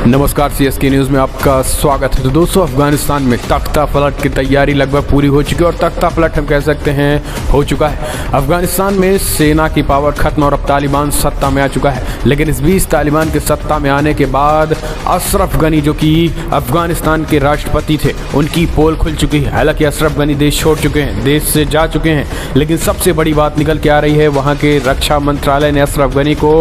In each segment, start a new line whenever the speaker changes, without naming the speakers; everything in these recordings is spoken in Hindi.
नमस्कार, सीएसके न्यूज़ में आपका स्वागत है। तो दोस्तों, अफगानिस्तान में तख्ता पलट की तैयारी लगभग पूरी हो चुकी है और तख्ता पलट हम कह सकते हैं हो चुका है। अफगानिस्तान में सेना की पावर खत्म और अब तालिबान सत्ता में आ चुका है। लेकिन इस बीच तालिबान के सत्ता में आने के बाद अशरफ गनी जो कि अफगानिस्तान के राष्ट्रपति थे, उनकी पोल खुल चुकी है। हालांकि अशरफ गनी देश छोड़ चुके हैं, देश से जा चुके हैं, लेकिन सबसे बड़ी बात निकल के आ रही है, वहाँ के रक्षा मंत्रालय ने अशरफ गनी को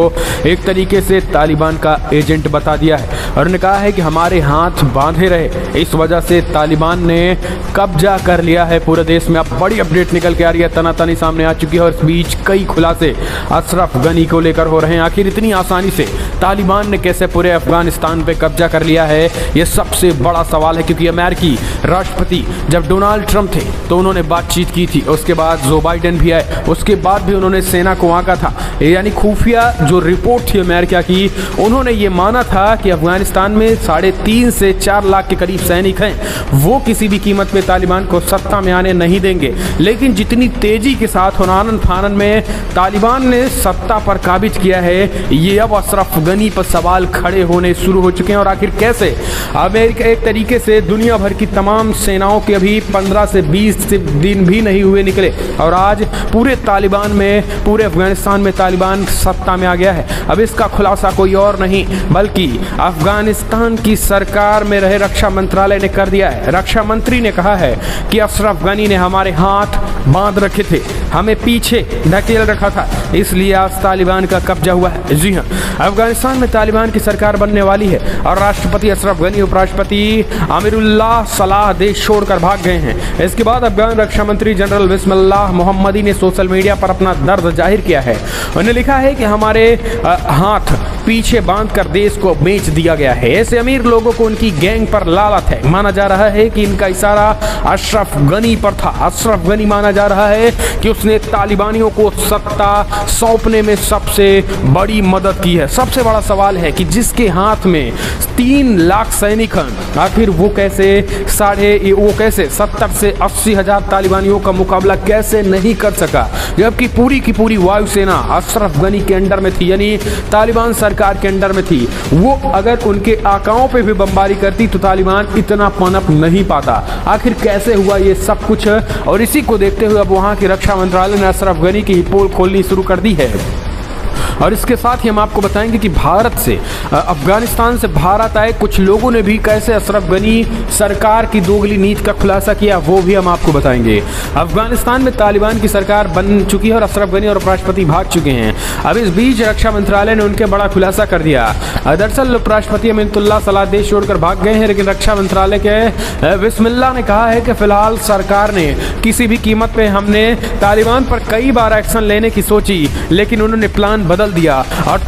एक तरीके से तालिबान का एजेंट बता दिया है और उन्होंने कहा है कि हमारे हाथ बांधे रहे। इस वजह से तालिबान ने कब्जा कर लिया है पूरे देश में। अब बड़ी अपडेट निकल के आ रही है, तनातनी सामने आ चुकी है और इस बीच कई खुलासे अशरफ गनी को लेकर हो रहे हैं। आखिर इतनी आसानी से तालिबान ने कैसे पूरे अफगानिस्तान पे कब्जा कर लिया है, ये सबसे बड़ा सवाल है। क्योंकि अमेरिकी राष्ट्रपति जब डोनाल्ड ट्रंप थे तो उन्होंने बातचीत की थी, उसके बाद जो बाइडेन भी आए, उसके बाद भी उन्होंने सेना को आंका था। यानी खुफिया जो रिपोर्ट थी अमेरिका की, उन्होंने ये माना था कि अफगानिस्तान में 3.5 से 4 लाख के करीब सैनिक हैं, वो किसी भी कीमत पे तालिबान को सत्ता में आने नहीं देंगे। लेकिन जितनी तेजी के साथ हुनान फानन में तालिबान ने सत्ता पर काबिज किया है, ये अब अशरफ गनी पर सवाल खड़े होने शुरू हो चुके हैं। और आखिर कैसे अमेरिका एक तरीके से दुनिया भर की तमाम सेनाओं के अभी 15 से 20 दिन भी नहीं हुए निकले और आज पूरे तालिबान में, पूरे अफगानिस्तान में तालिबान सत्ता में आ गया है। अब इसका खुलासा कोई और नहीं बल्कि अफगानिस्तान की सरकार में रहे रक्षा मंत्रालय ने कर दिया है। रक्षा मंत्री ने कहा है कि अशरफ गनी ने हमारे हाथ बांध रखे थे, हमें पीछे ढकेल रखा था, इसलिए आज तालिबान का कब्जा हुआ है। जी हाँ, अफगानिस्तान में तालिबान की सरकार बनने वाली है और राष्ट्रपति अशरफ गनी, उपराष्ट्रपति अमीरुल्लाह सलाह देश छोड़कर भाग गए हैं। इसके बाद अफगान रक्षा मंत्री जनरल बिस्मिल्लाह मोहम्मदी ने सोशल मीडिया पर अपना दर्द जाहिर किया है। उन्होंने लिखा है कि हमारे हाथ पीछे बांधकर देश को बेच दिया गया है। ऐसे अमीर लोगों को उनकी गैंग पर लालच है। माना जा रहा है कि इनका इशारा अशरफ गनी पर था। अशरफ गनी माना जा रहा है कि उसने तालिबानियों को सत्ता सौंपने में सबसे बड़ी मदद की है। सबसे बड़ा सवाल है कि जिसके हाथ में 3 लाख सैनिक हैं, आखिर वो कैसे 70 से 80 हजार तालिबानियों का मुकाबला कैसे नहीं कर सका, जबकि पूरी की पूरी वायुसेना अशरफ गनी के अंडर में थी, यानी तालिबान सरकार के अंडर में थी। वो अगर उनके आकाओं पे भी बमबारी करती तो तालिबान इतना पनप नहीं पाता। आखिर कैसे हुआ ये सब कुछ, और इसी को देखते हुए अब वहाँ की रक्षा मंत्रालय ने अशरफ गनी की पोल खोलनी शुरू कर दी है। और इसके साथ ही हम आपको बताएंगे कि भारत से, अफगानिस्तान से भारत आए कुछ लोगों ने भी कैसे अशरफ गनी सरकार की दोगली नीति का खुलासा किया, वो भी हम आपको बताएंगे। अफगानिस्तान में तालिबान की सरकार बन चुकी है और अशरफ गनी और उपराष्ट्रपति भाग चुके हैं। अब इस बीच रक्षा मंत्रालय ने उनके बड़ा खुलासा कर दिया। दरअसल उपराष्ट्रपति अमीरुल्लाह सलाह देश छोड़कर भाग गए हैं, लेकिन रक्षा मंत्रालय के बिस्मिल्लाह ने कहा है कि फिलहाल सरकार ने किसी भी कीमत पे, हमने तालिबान पर कई बार एक्शन लेने की सोची, लेकिन उन्होंने प्लान बदल दिया और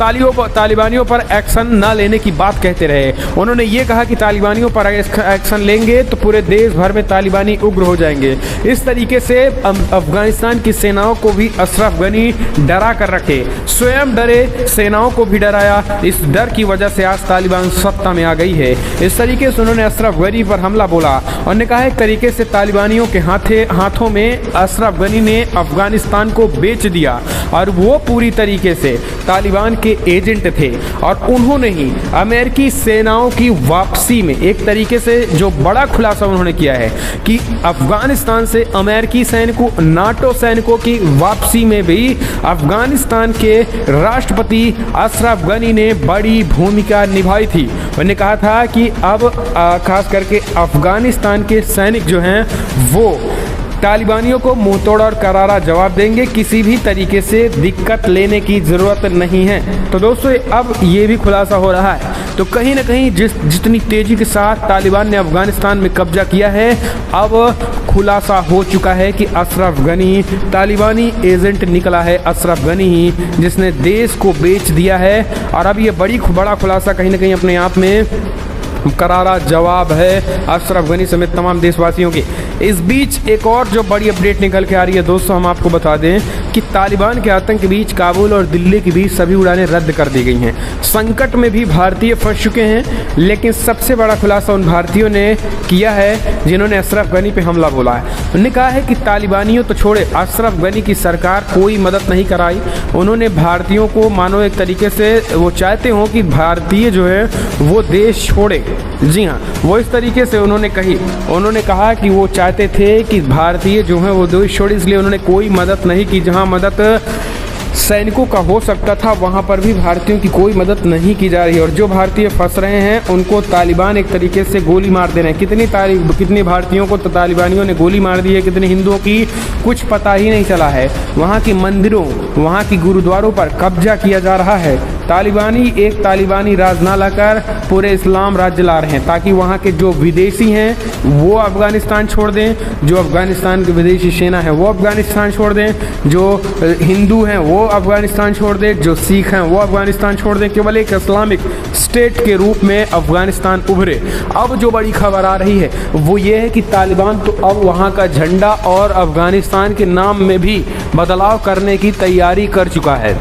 तालिबानियों पर एक्शन ना लेने की बात कहते रहे। उन्होंने ये कहा कि तालिबानियों पर एक्शन लेंगे तो पूरे देश भर में तालिबानी उग्र हो जाएंगे। इस तरीके से अफगानिस्तान की सेनाओं को भी अशरफ गनी डरा कर रखे, स्वयं डरे, सेनाओं को भी डराया। इस डर की वजह से आज तालिबान सत्ता में आ गई है। इस तरीके से उन्होंने अशरफ गनी पर हमला बोला। उन्होंने कहा एक तरीके से तालिबानियों के हाथों में अशरफ गनी ने अफगानिस्तान को बेच दिया और वो पूरी तरीके से तालिबान के एजेंट थे और उन्होंने ही अमेरिकी सेनाओं की वापसी में, एक तरीके से जो बड़ा खुलासा उन्होंने किया है कि अफगानिस्तान से अमेरिकी सैनिकों, नाटो सैनिकों की वापसी में भी अफगानिस्तान के राष्ट्रपति अशरफ गनी ने बड़ी भूमिका निभाई थी। उन्होंने कहा था कि अब खास करके अफगानिस्तान के सैनिक जो हैं वो तालिबानियों को मुंहतोड़ और करारा जवाब देंगे, किसी भी तरीके से दिक्कत लेने की ज़रूरत नहीं है। तो दोस्तों, अब ये भी खुलासा हो रहा है। तो कहीं ना कहीं जितनी तेज़ी के साथ तालिबान ने अफगानिस्तान में कब्जा किया है, अब खुलासा हो चुका है कि अशरफ गनी तालिबानी एजेंट निकला है। अशरफ गनी ही जिसने देश को बेच दिया है। और अब ये बड़ा खुलासा कहीं ना कहीं अपने आप में करारा जवाब है अशरफ गनी समेत तमाम देशवासियों के। इस बीच एक और जो बड़ी अपडेट निकल के आ रही है दोस्तों, हम आपको बता दें कि तालिबान के आतंक के बीच काबुल और दिल्ली के बीच सभी उड़ानें रद्द कर दी गई हैं। संकट में भी भारतीय फंस चुके हैं, लेकिन सबसे बड़ा खुलासा उन भारतीयों ने किया है जिन्होंने अशरफ गनी पे हमला बोला है। उन्होंने कहा है कि तालिबानियों तो छोड़े, अशरफ गनी की सरकार कोई मदद नहीं कराई। उन्होंने भारतीयों को मानो एक तरीके से वो चाहते हो कि भारतीय जो है वो देश छोड़े। जी हाँ, वो इस तरीके से उन्होंने कहा कि वो चाहते थे कि भारतीय जो है वो देश छोड़े, इसलिए उन्होंने कोई मदद नहीं की। जहाँ मदद सैनिकों का हो सकता था वहाँ पर भी भारतीयों की कोई मदद नहीं की जा रही है। और जो भारतीय फंस रहे हैं उनको तालिबान एक तरीके से गोली मार दे रहे हैं। कितनी भारतीयों को तो तालिबानियों ने गोली मार दी है, कितने हिंदुओं की कुछ पता ही नहीं चला है। वहाँ की मंदिरों, वहाँ की गुरुद्वारों पर कब्जा किया जा रहा है। तालिबानी राज ना लाकर पूरे इस्लाम राज्य ला रहे हैं, ताकि वहाँ के जो विदेशी हैं वो अफगानिस्तान छोड़ दें, जो अफगानिस्तान की विदेशी सेना है वो अफगानिस्तान छोड़ दें, जो हिंदू हैं वो अफगानिस्तान छोड़ दें, जो सिख हैं वो अफगानिस्तान छोड़ दें। केवल एक इस्लामिक स्टेट के रूप में अफगानिस्तान उभरे। अब जो बड़ी खबर आ रही है वो ये है कि तालिबान तो अब वहाँ का झंडा और अफगानिस्तान के नाम में भी बदलाव करने की तैयारी कर चुका है।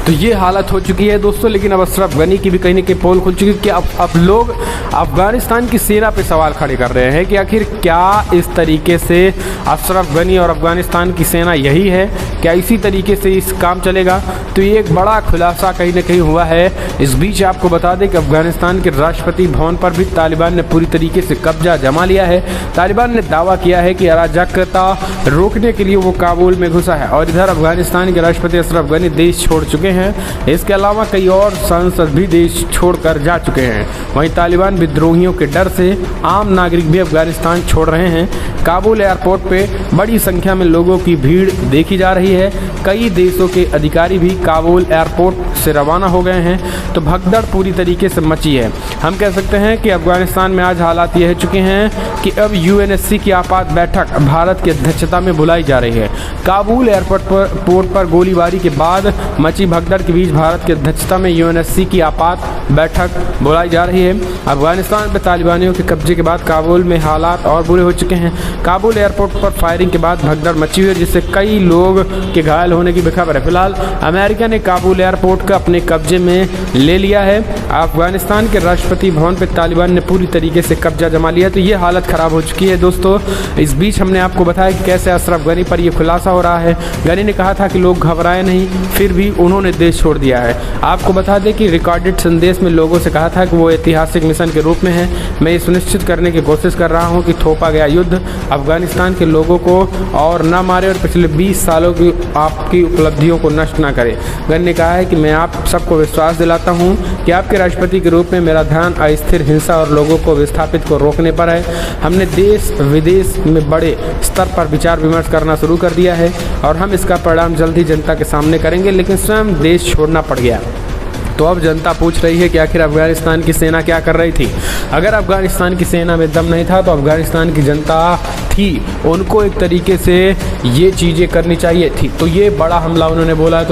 तो ये हालत हो चुकी है दोस्तों। लेकिन अब अशरफ गनी की भी कहीं ना कहीं पोल खुल चुकी है कि अब लोग अफगानिस्तान की सेना पे सवाल खड़े कर रहे हैं कि आखिर क्या इस तरीके से अशरफ गनी और अफगानिस्तान की सेना यही है, क्या इसी तरीके से इस काम चलेगा। तो ये एक बड़ा खुलासा कहीं ना कहीं हुआ है। इस बीच आपको बता दें कि अफगानिस्तान के राष्ट्रपति भवन पर भी तालिबान ने पूरी तरीके से कब्जा जमा लिया है। तालिबान ने दावा किया है कि अराजकता रोकने के लिए वो काबुल में घुसा है। और इधर अफगानिस्तान के राष्ट्रपति अशरफ गनी देश छोड़ चुके हैं। इसके अलावा कई और सांसद भी देश छोड़कर जा चुके हैं। वहीं तालिबान विद्रोहियों के डर से आम नागरिक भी अफगानिस्तान छोड़ रहे हैं। काबुल एयरपोर्ट पे बड़ी संख्या में लोगों की भीड़ देखी जा रही है। कई देशों के अधिकारी भी काबुल एयरपोर्ट से रवाना हो गए हैं। तो भगदड़ पूरी तरीके से मची है। हम कह सकते हैं कि अफगानिस्तान में आज हालात ये हो चुके हैं कि अब यूएनएससी की आपात बैठक भारत की अध्यक्षता में बुलाई जा रही है। काबुल एयरपोर्ट पर गोलीबारी के बाद मची भगदड़ के बीच भारत की अध्यक्षता में यूएनएससी की आपात बैठक बुलाई जा रही है। अफगानिस्तान में तालिबानियों के कब्जे के बाद काबुल में हालात और बुरे हो चुके हैं। काबुल एयरपोर्ट पर फायरिंग के बाद भगदड़ मची हुई है, जिससे कई लोग के घायल होने की भी खबर है। फिलहाल अमेरिका ने काबुल एयरपोर्ट का अपने कब्जे में ले लिया है। अफगानिस्तान के राष्ट्रपति भवन पर तालिबान ने पूरी तरीके से कब्जा जमा लिया। तो ये हालत खराब हो चुकी है दोस्तों। इस बीच हमने आपको बताया कि कैसे अशरफ गनी पर यह खुलासा हो रहा है। गनी ने कहा था कि लोग घबराए नहीं, फिर भी उन्होंने देश छोड़ दिया है। आपको बता दें कि रिकॉर्डेड संदेश में लोगों से कहा था कि वो ऐतिहासिक मिशन के रूप में है। मैं ये सुनिश्चित करने की कोशिश कर रहा हूँ कि थोपा गया युद्ध अफगानिस्तान के लोगों को और न मारे और पिछले 20 सालों की आपकी उपलब्धियों को नष्ट ना करे। गनी ने कहा है कि मैं आप सबको विश्वास दिलाता हूँ कि आपके राष्ट्रपति के रूप में मेरा ध्यान अस्थिर हिंसा और लोगों को विस्थापित को रोकने पर है। हमने देश विदेश में बड़े स्तर पर विचार विमर्श करना शुरू कर दिया है और हम इसका परिणाम जल्द ही जनता के सामने करेंगे, लेकिन स्वयं देश छोड़ना पड़ गया। तो अब जनता पूछ रही है कि आखिर अफगानिस्तान की सेना क्या कर रही थी। अगर अफगानिस्तान की सेना में दम नहीं था तो अफगानिस्तान की जनता थी, उनको एक तरीके से ये चीज़ें करनी चाहिए थी। तो ये बड़ा हमला उन्होंने बोला। तो